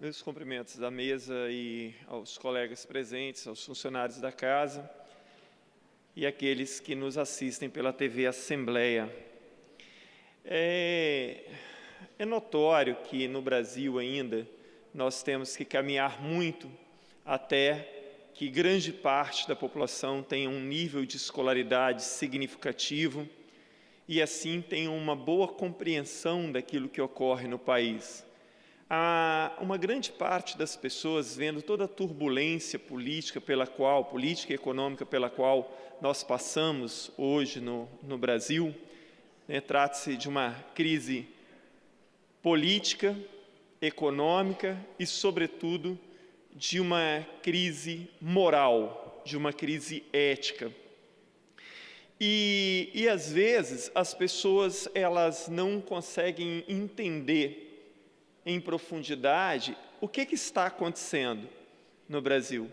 Meus cumprimentos à mesa e aos colegas presentes, aos funcionários da casa e aqueles que nos assistem pela TV Assembleia. É notório que no Brasil ainda nós temos que caminhar muito até que grande parte da população tenha um nível de escolaridade significativo e assim tenha uma boa compreensão daquilo que ocorre no país. Uma grande parte das pessoas, vendo toda a turbulência política e econômica pela qual nós passamos hoje no Brasil, trata-se de uma crise política, econômica e, sobretudo, de uma crise moral, de uma crise ética. E às vezes, as pessoas elas não conseguem entender em profundidade o que está acontecendo no Brasil.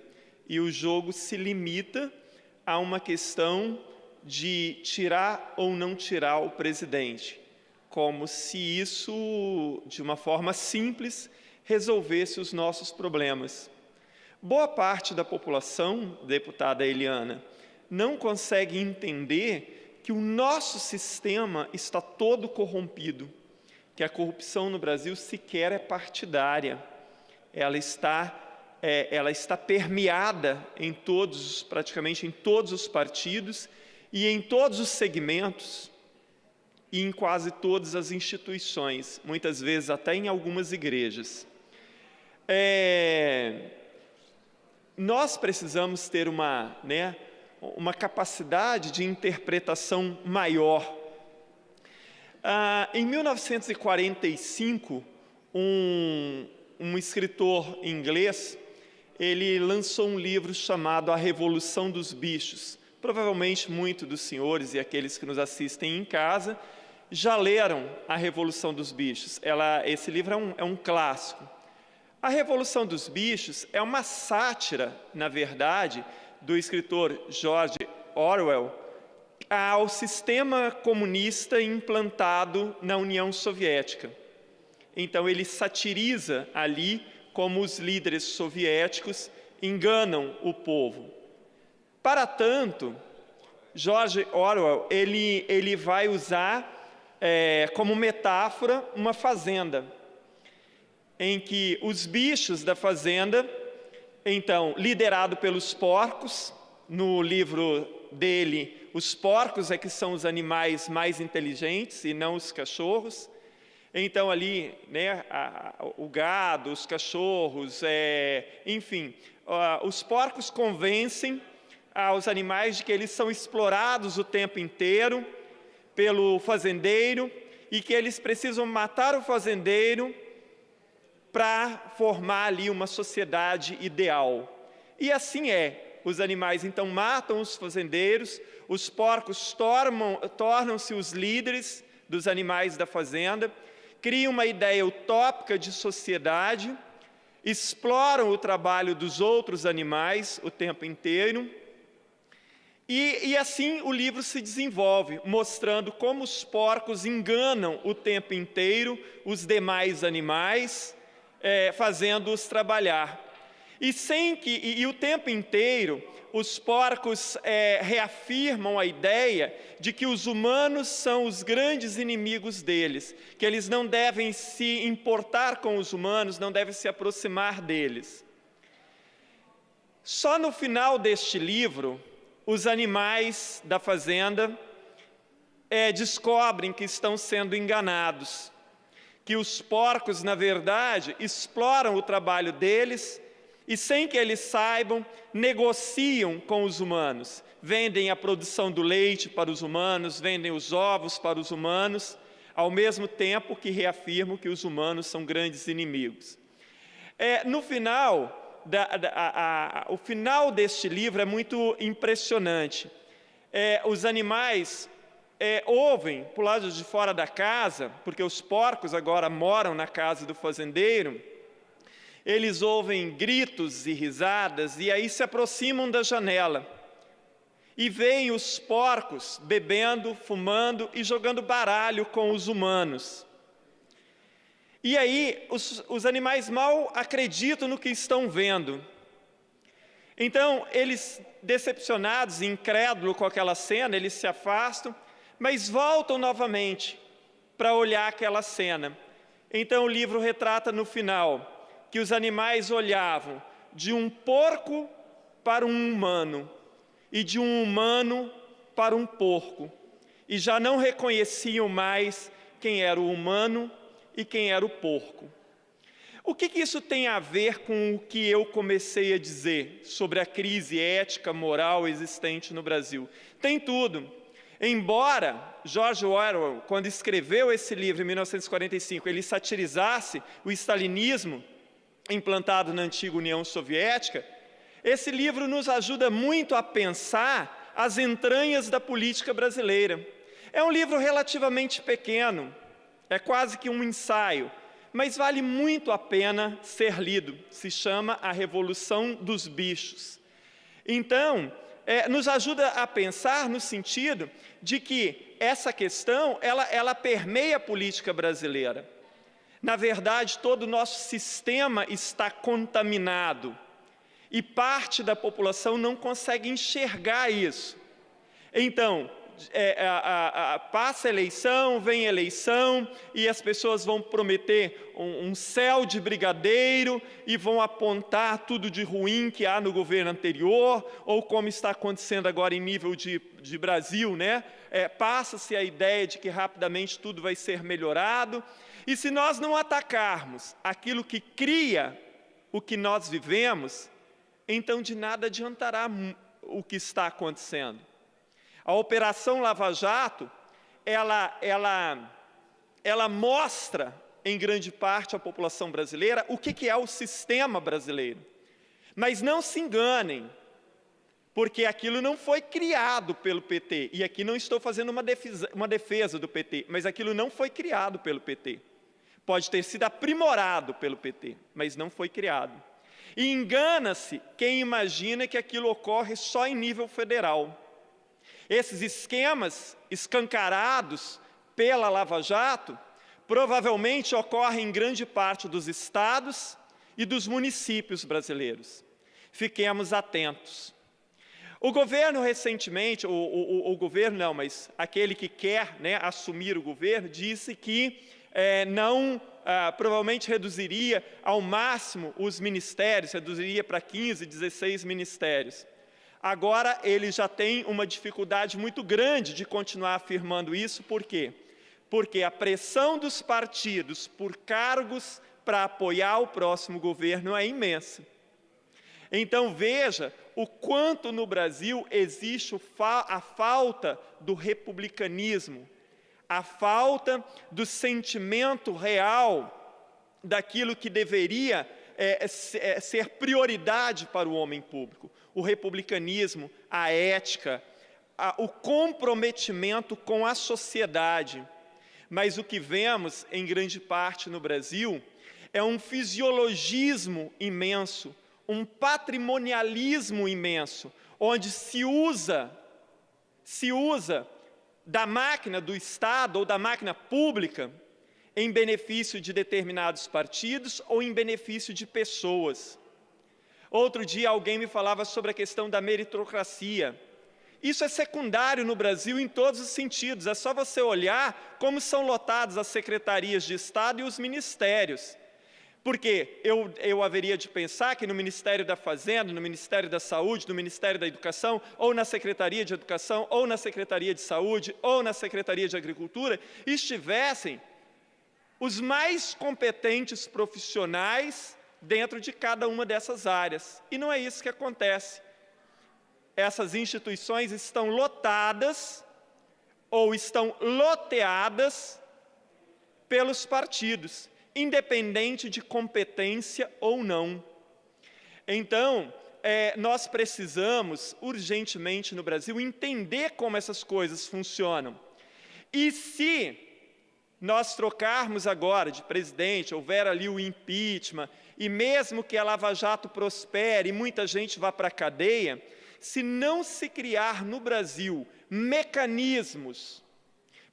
E o jogo se limita a uma questão de tirar ou não tirar o presidente, como se isso, de uma forma simples, resolvesse os nossos problemas. Boa parte da população, deputada Eliana, não consegue entender que o nosso sistema está todo corrompido, que a corrupção no Brasil sequer é partidária, ela está permeada praticamente em todos os partidos e em todos os segmentos e em quase todas as instituições, muitas vezes até em algumas igrejas. Nós precisamos ter uma capacidade de interpretação maior. Em 1945, um escritor inglês, ele lançou um livro chamado A Revolução dos Bichos. Provavelmente muitos dos senhores e aqueles que nos assistem em casa já leram A Revolução dos Bichos. Esse livro é um clássico. A Revolução dos Bichos é uma sátira, na verdade, do escritor George Orwell, ao sistema comunista implantado na União Soviética. Então, ele satiriza ali como os líderes soviéticos enganam o povo. Para tanto, George Orwell ele vai usar como metáfora uma fazenda, em que os bichos da fazenda, então, liderado pelos porcos, no livro dele, os porcos é que são os animais mais inteligentes e não os cachorros. Então ali, o gado, os cachorros, enfim, os porcos convencem aos animais de que eles são explorados o tempo inteiro pelo fazendeiro e que eles precisam matar o fazendeiro para formar ali uma sociedade ideal. E assim é. Os animais, então, matam os fazendeiros, os porcos tornam-se os líderes dos animais da fazenda, criam uma ideia utópica de sociedade, exploram o trabalho dos outros animais o tempo inteiro, e assim o livro se desenvolve, mostrando como os porcos enganam o tempo inteiro os demais animais, fazendo-os trabalhar. E o tempo inteiro, os porcos reafirmam a ideia de que os humanos são os grandes inimigos deles, que eles não devem se importar com os humanos, não devem se aproximar deles. Só no final deste livro, os animais da fazenda descobrem que estão sendo enganados, que os porcos, na verdade, exploram o trabalho deles e, sem que eles saibam, negociam com os humanos. Vendem a produção do leite para os humanos, vendem os ovos para os humanos, ao mesmo tempo que reafirmam que os humanos são grandes inimigos. No final, o final deste livro é muito impressionante. Os animais ouvem, por lado de fora da casa, porque os porcos agora moram na casa do fazendeiro, eles ouvem gritos e risadas e aí se aproximam da janela e veem os porcos bebendo, fumando e jogando baralho com os humanos. E aí, os animais mal acreditam no que estão vendo. Então, eles, decepcionados e incrédulos com aquela cena, eles se afastam, mas voltam novamente para olhar aquela cena. Então, o livro retrata no final que os animais olhavam de um porco para um humano e de um humano para um porco, e já não reconheciam mais quem era o humano e quem era o porco. O que isso tem a ver com o que eu comecei a dizer sobre a crise ética, moral existente no Brasil? Tem tudo. Embora George Orwell, quando escreveu esse livro em 1945, ele satirizasse o stalinismo implantado na antiga União Soviética, esse livro nos ajuda muito a pensar as entranhas da política brasileira. É um livro relativamente pequeno, é quase que um ensaio, mas vale muito a pena ser lido. Se chama A Revolução dos Bichos. Então, nos ajuda a pensar no sentido de que essa questão, ela permeia a política brasileira. Na verdade, todo o nosso sistema está contaminado e parte da população não consegue enxergar isso. Então, passa a eleição, vem a eleição, e as pessoas vão prometer um céu de brigadeiro e vão apontar tudo de ruim que há no governo anterior, ou como está acontecendo agora em nível de Brasil, né? Passa-se a ideia de que rapidamente tudo vai ser melhorado, e se nós não atacarmos aquilo que cria o que nós vivemos, então de nada adiantará o que está acontecendo. A Operação Lava Jato, ela mostra, em grande parte, à população brasileira o que é o sistema brasileiro. Mas não se enganem, porque aquilo não foi criado pelo PT. E aqui não estou fazendo uma defesa do PT, mas aquilo não foi criado pelo PT. Pode ter sido aprimorado pelo PT, mas não foi criado. E engana-se quem imagina que aquilo ocorre só em nível federal. Esses esquemas escancarados pela Lava Jato provavelmente ocorrem em grande parte dos estados e dos municípios brasileiros. Fiquemos atentos. O governo recentemente, o governo não, mas aquele que quer, né, assumir o governo, disse que provavelmente reduziria ao máximo os ministérios, reduziria para 15, 16 ministérios. Agora ele já tem uma dificuldade muito grande de continuar afirmando isso. Por quê? Porque a pressão dos partidos por cargos para apoiar o próximo governo é imensa. Então veja o quanto no Brasil existe a falta do republicanismo, a falta do sentimento real daquilo que deveria ser prioridade para o homem público. O republicanismo, a ética, o comprometimento com a sociedade. Mas o que vemos, em grande parte no Brasil, é um fisiologismo imenso, um patrimonialismo imenso, onde se usa da máquina do Estado ou da máquina pública em benefício de determinados partidos ou em benefício de pessoas. Outro dia alguém me falava sobre a questão da meritocracia. Isso é secundário no Brasil em todos os sentidos. É só você olhar como são lotadas as secretarias de Estado e os ministérios. Porque eu haveria de pensar que no Ministério da Fazenda, no Ministério da Saúde, no Ministério da Educação, ou na Secretaria de Educação, ou na Secretaria de Saúde, ou na Secretaria de Agricultura, estivessem os mais competentes profissionais dentro de cada uma dessas áreas. E não é isso que acontece. Essas instituições estão lotadas ou estão loteadas pelos partidos, independente de competência ou não. Então, nós precisamos urgentemente no Brasil entender como essas coisas funcionam. E se nós trocarmos agora de presidente, houver ali o impeachment, e mesmo que a Lava Jato prospere e muita gente vá para a cadeia, se não se criar no Brasil mecanismos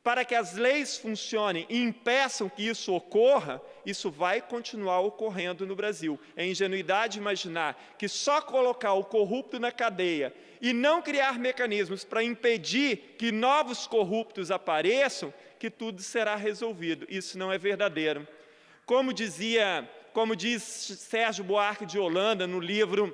para que as leis funcionem e impeçam que isso ocorra, isso vai continuar ocorrendo no Brasil. É ingenuidade imaginar que só colocar o corrupto na cadeia e não criar mecanismos para impedir que novos corruptos apareçam, que tudo será resolvido. Isso não é verdadeiro. Como diz Sérgio Buarque de Holanda no livro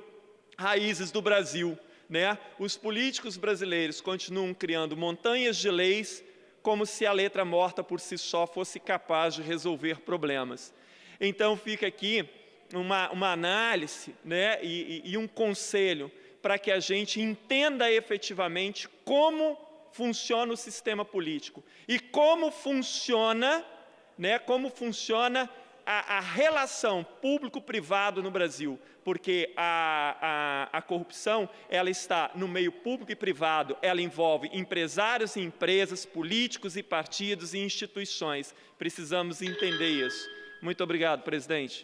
Raízes do Brasil, né? Os políticos brasileiros continuam criando montanhas de leis como se a letra morta por si só fosse capaz de resolver problemas. Então fica aqui uma análise, né, e um conselho para que a gente entenda efetivamente como funciona o sistema político e como funciona a relação público-privado no Brasil, porque a corrupção ela está no meio público e privado, ela envolve empresários e empresas, políticos e partidos e instituições. Precisamos entender isso. Muito obrigado, presidente.